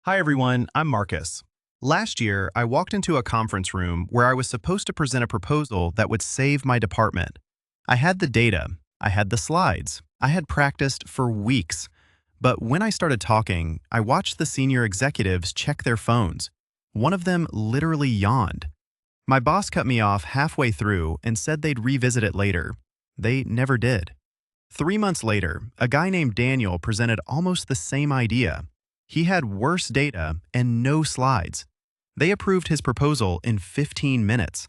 Hi everyone, I'm Marcus. Last year, I walked into a conference room where I was supposed to present a proposal that would save my department. I had the data, I had the slides, I had practiced for weeks. But when I started talking, I watched the senior executives check their phones. One of them literally yawned. My boss cut me off halfway through and said they'd revisit it later. They never did. 3 months later, a guy named Daniel presented almost the same idea. He had worse data and no slides. They approved his proposal in 15 minutes.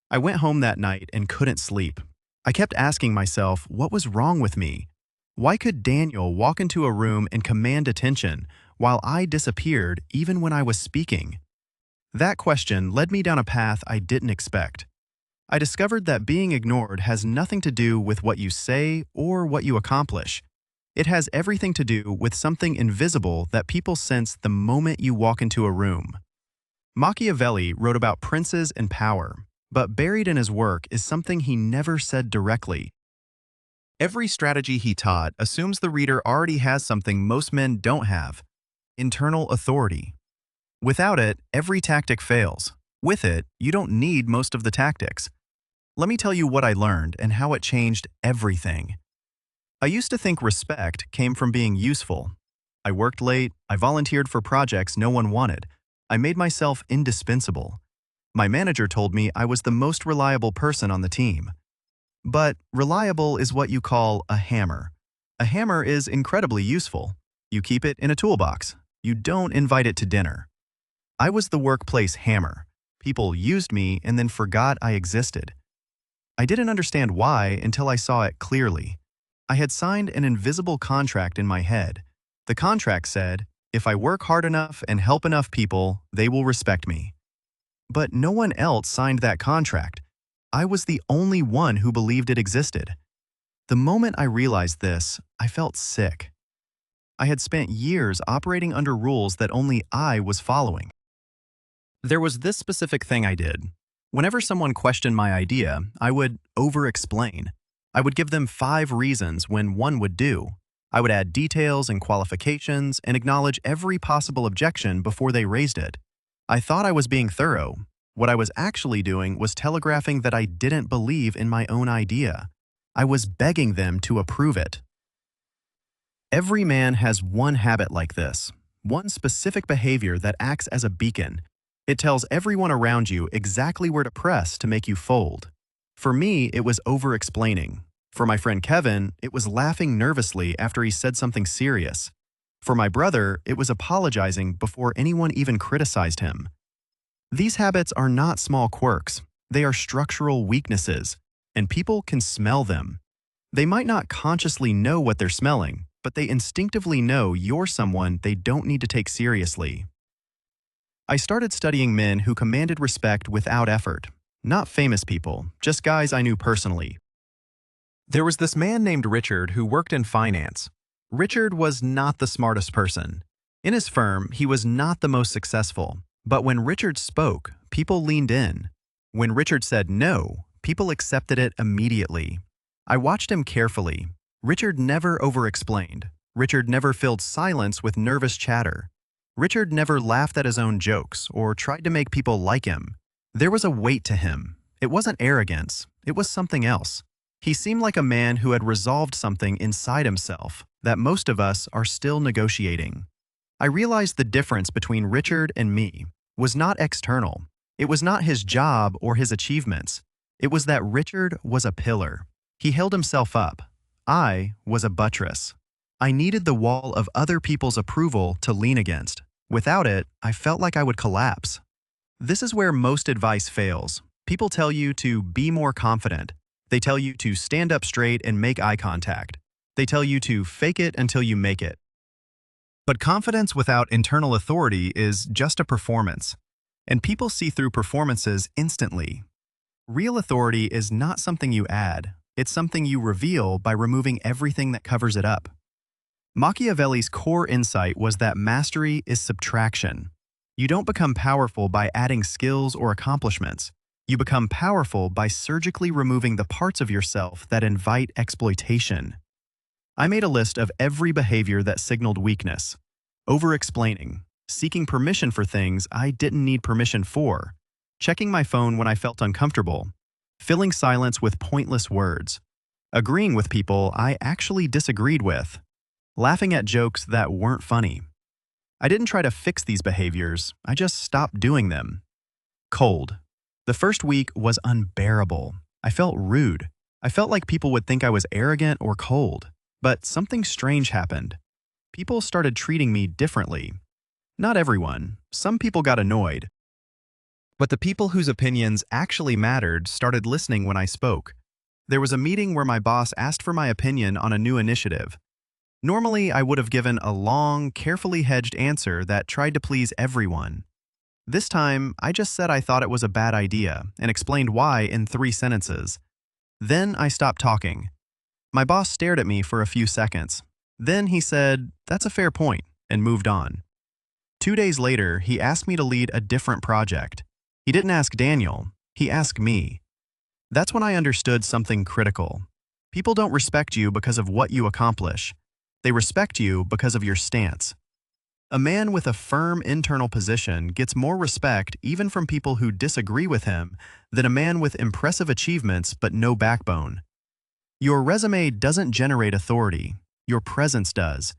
I went home that night and couldn't sleep. I kept asking myself what was wrong with me. Why could Daniel walk into a room and command attention while I disappeared even when I was speaking? That question led me down a path I didn't expect. I discovered that being ignored has nothing to do with what you say or what you accomplish. It has everything to do with something invisible that people sense the moment you walk into a room. Machiavelli wrote about princes and power, but buried in his work is something he never said directly. Every strategy he taught assumes the reader already has something most men don't have: internal authority. Without it, every tactic fails. With it, you don't need most of the tactics. Let me tell you what I learned and how it changed everything. I used to think respect came from being useful. I worked late, I volunteered for projects no one wanted. I made myself indispensable. My manager told me I was the most reliable person on the team. But reliable is what you call a hammer. A hammer is incredibly useful. You keep it in a toolbox. You don't invite it to dinner. I was the workplace hammer. People used me and then forgot I existed. I didn't understand why until I saw it clearly. I had signed an invisible contract in my head. The contract said, if I work hard enough and help enough people, they will respect me. But no one else signed that contract. I was the only one who believed it existed. The moment I realized this, I felt sick. I had spent years operating under rules that only I was following. There was this specific thing I did. Whenever someone questioned my idea, I would over-explain. I would give them 5 reasons when one would do. I would add details and qualifications and acknowledge every possible objection before they raised it. I thought I was being thorough. What I was actually doing was telegraphing that I didn't believe in my own idea. I was begging them to approve it. Every man has one habit like this, one specific behavior that acts as a beacon. It tells everyone around you exactly where to press to make you fold. For me, it was over-explaining. For my friend Kevin, it was laughing nervously after he said something serious. For my brother, it was apologizing before anyone even criticized him. These habits are not small quirks. They are structural weaknesses, and people can smell them. They might not consciously know what they're smelling, but they instinctively know you're someone they don't need to take seriously. I started studying men who commanded respect without effort. Not famous people, just guys I knew personally. There was this man named Richard who worked in finance. Richard was not the smartest person. In his firm, he was not the most successful. But when Richard spoke, people leaned in. When Richard said no, people accepted it immediately. I watched him carefully. Richard never over-explained. Richard never filled silence with nervous chatter. Richard never laughed at his own jokes or tried to make people like him. There was a weight to him. It wasn't arrogance. It was something else. He seemed like a man who had resolved something inside himself that most of us are still negotiating. I realized the difference between Richard and me was not external. It was not his job or his achievements. It was that Richard was a pillar. He held himself up. I was a buttress. I needed the wall of other people's approval to lean against. Without it, I felt like I would collapse. This is where most advice fails. People tell you to be more confident. They tell you to stand up straight and make eye contact. They tell you to fake it until you make it. But confidence without internal authority is just a performance. And people see through performances instantly. Real authority is not something you add. It's something you reveal by removing everything that covers it up. Machiavelli's core insight was that mastery is subtraction. You don't become powerful by adding skills or accomplishments. You become powerful by surgically removing the parts of yourself that invite exploitation. I made a list of every behavior that signaled weakness: over-explaining, seeking permission for things I didn't need permission for, checking my phone when I felt uncomfortable, filling silence with pointless words, agreeing with people I actually disagreed with, laughing at jokes that weren't funny. I didn't try to fix these behaviors, I just stopped doing them. Cold. The first week was unbearable. I felt rude. I felt like people would think I was arrogant or cold. But something strange happened. People started treating me differently. Not everyone. Some people got annoyed. But the people whose opinions actually mattered started listening when I spoke. There was a meeting where my boss asked for my opinion on a new initiative. Normally, I would have given a long, carefully hedged answer that tried to please everyone. This time, I just said I thought it was a bad idea and explained why in 3 sentences. Then I stopped talking. My boss stared at me for a few seconds. Then he said, "That's a fair point," and moved on. 2 days later, he asked me to lead a different project. He didn't ask Daniel, he asked me. That's when I understood something critical. People don't respect you because of what you accomplish. They respect you because of your stance. A man with a firm internal position gets more respect even from people who disagree with him than a man with impressive achievements but no backbone. Your resume doesn't generate authority, your presence does.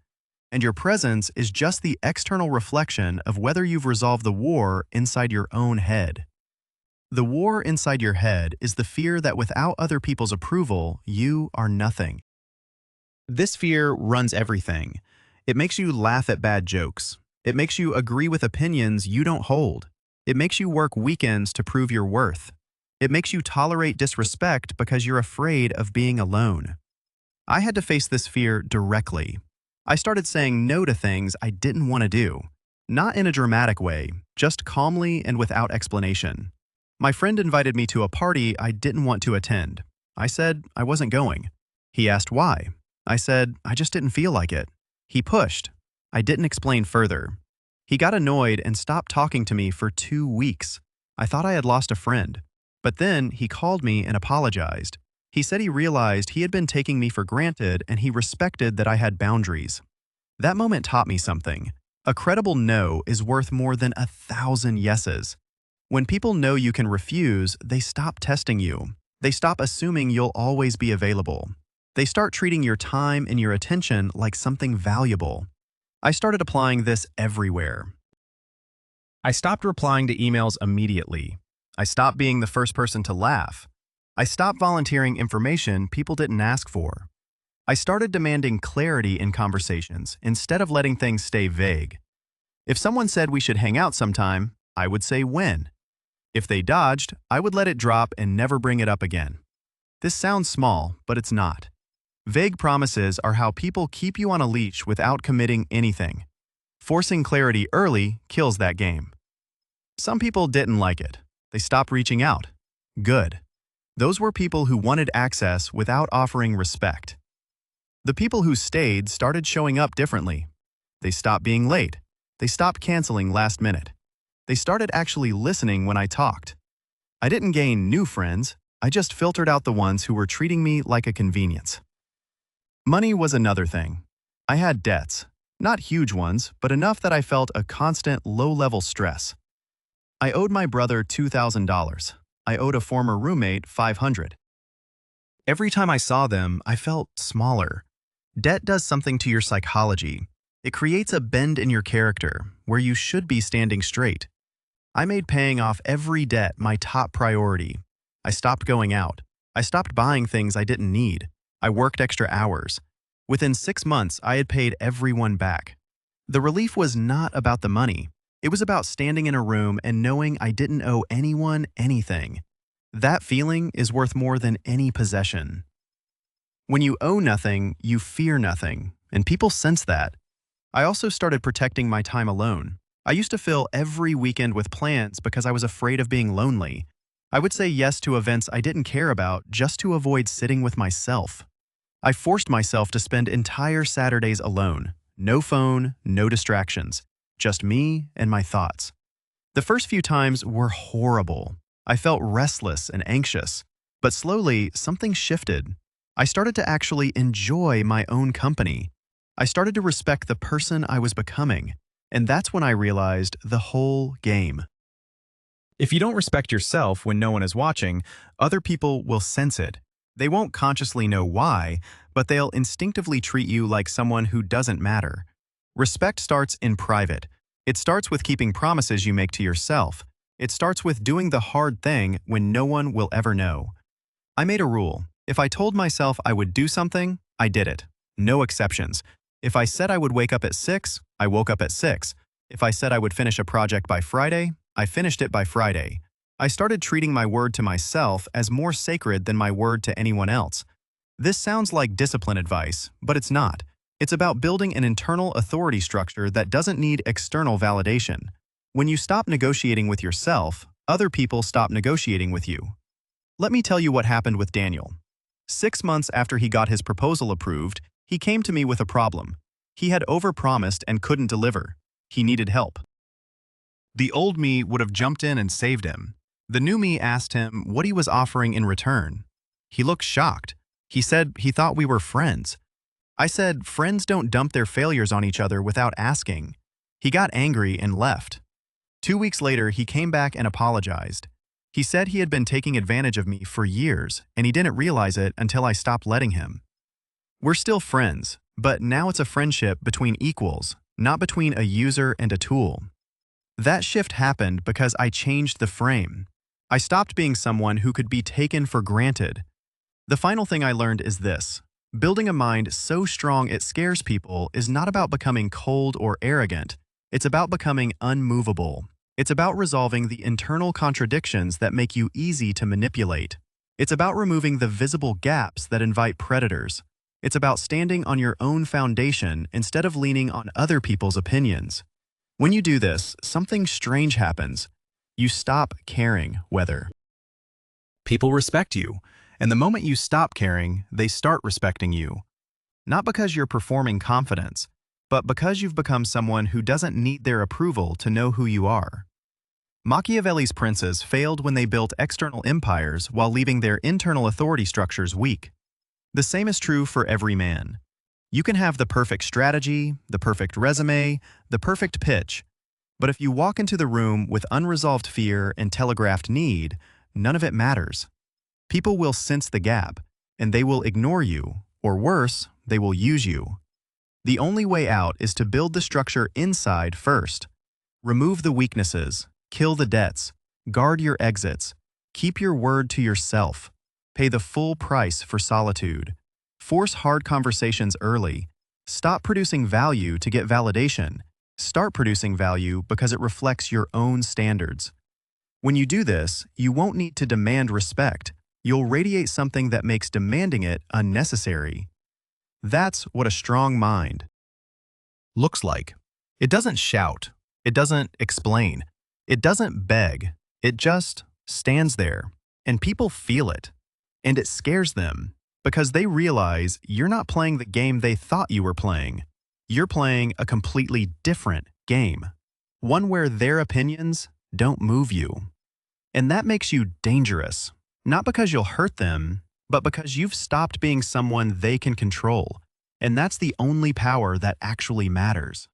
And your presence is just the external reflection of whether you've resolved the war inside your own head. The war inside your head is the fear that without other people's approval, you are nothing. This fear runs everything. It makes you laugh at bad jokes. It makes you agree with opinions you don't hold. It makes you work weekends to prove your worth. It makes you tolerate disrespect because you're afraid of being alone. I had to face this fear directly. I started saying no to things I didn't want to do. Not in a dramatic way, just calmly and without explanation. My friend invited me to a party I didn't want to attend. I said I wasn't going. He asked why. I said I just didn't feel like it. He pushed. I didn't explain further. He got annoyed and stopped talking to me for 2 weeks. I thought I had lost a friend. But then he called me and apologized. He said he realized he had been taking me for granted and he respected that I had boundaries. That moment taught me something. A credible no is worth more than 1,000 yeses. When people know you can refuse, they stop testing you. They stop assuming you'll always be available. They start treating your time and your attention like something valuable. I started applying this everywhere. I stopped replying to emails immediately. I stopped being the first person to laugh. I stopped volunteering information people didn't ask for. I started demanding clarity in conversations instead of letting things stay vague. If someone said we should hang out sometime, I would say when. If they dodged, I would let it drop and never bring it up again. This sounds small, but it's not. Vague promises are how people keep you on a leash without committing anything. Forcing clarity early kills that game. Some people didn't like it. They stopped reaching out. Good. Those were people who wanted access without offering respect. The people who stayed started showing up differently. They stopped being late. They stopped canceling last minute. They started actually listening when I talked. I didn't gain new friends. I just filtered out the ones who were treating me like a convenience. Money was another thing. I had debts. Not huge ones, but enough that I felt a constant low-level stress. I owed my brother $2,000. I owed a former roommate $500. Every time I saw them, I felt smaller. Debt does something to your psychology. It creates a bend in your character where you should be standing straight. I made paying off every debt my top priority. I stopped going out. I stopped buying things I didn't need. I worked extra hours. Within 6 months, I had paid everyone back. The relief was not about the money. It was about standing in a room and knowing I didn't owe anyone anything. That feeling is worth more than any possession. When you owe nothing, you fear nothing, and people sense that. I also started protecting my time alone. I used to fill every weekend with plans because I was afraid of being lonely. I would say yes to events I didn't care about just to avoid sitting with myself. I forced myself to spend entire Saturdays alone. No phone, no distractions. Just me and my thoughts. The first few times were horrible. I felt restless and anxious. But slowly, something shifted. I started to actually enjoy my own company. I started to respect the person I was becoming. And that's when I realized the whole game. If you don't respect yourself when no one is watching, other people will sense it. They won't consciously know why, but they'll instinctively treat you like someone who doesn't matter. Respect starts in private. It starts with keeping promises you make to yourself. It starts with doing the hard thing when no one will ever know. I made a rule. If I told myself I would do something, I did it. No exceptions. If I said I would wake up at 6, I woke up at 6. If I said I would finish a project by Friday, I finished it by Friday. I started treating my word to myself as more sacred than my word to anyone else. This sounds like discipline advice, but it's not. It's about building an internal authority structure that doesn't need external validation. When you stop negotiating with yourself, other people stop negotiating with you. Let me tell you what happened with Daniel. 6 months after he got his proposal approved, he came to me with a problem. He had overpromised and couldn't deliver. He needed help. The old me would have jumped in and saved him. The new me asked him what he was offering in return. He looked shocked. He said he thought we were friends. I said friends don't dump their failures on each other without asking. He got angry and left. 2 weeks later, he came back and apologized. He said he had been taking advantage of me for years, and he didn't realize it until I stopped letting him. We're still friends, but now it's a friendship between equals, not between a user and a tool. That shift happened because I changed the frame. I stopped being someone who could be taken for granted. The final thing I learned is this. Building a mind so strong it scares people is not about becoming cold or arrogant. It's about becoming unmovable. It's about resolving the internal contradictions that make you easy to manipulate. It's about removing the visible gaps that invite predators. It's about standing on your own foundation instead of leaning on other people's opinions. When you do this, something strange happens. You stop caring whether people respect you, and the moment you stop caring, they start respecting you. Not because you're performing confidence, but because you've become someone who doesn't need their approval to know who you are. Machiavelli's princes failed when they built external empires while leaving their internal authority structures weak. The same is true for every man. You can have the perfect strategy, the perfect resume, the perfect pitch, but if you walk into the room with unresolved fear and telegraphed need, none of it matters. People will sense the gap, and they will ignore you, or worse, they will use you. The only way out is to build the structure inside first. Remove the weaknesses, kill the debts, guard your exits, keep your word to yourself, pay the full price for solitude, force hard conversations early, stop producing value to get validation, start producing value because it reflects your own standards. When you do this, you won't need to demand respect. You'll radiate something that makes demanding it unnecessary. That's what a strong mind looks like. It doesn't shout. It doesn't explain. It doesn't beg. It just stands there, and people feel it. And it scares them because they realize you're not playing the game they thought you were playing. You're playing a completely different game, one where their opinions don't move you. And that makes you dangerous, not because you'll hurt them, but because you've stopped being someone they can control. And that's the only power that actually matters.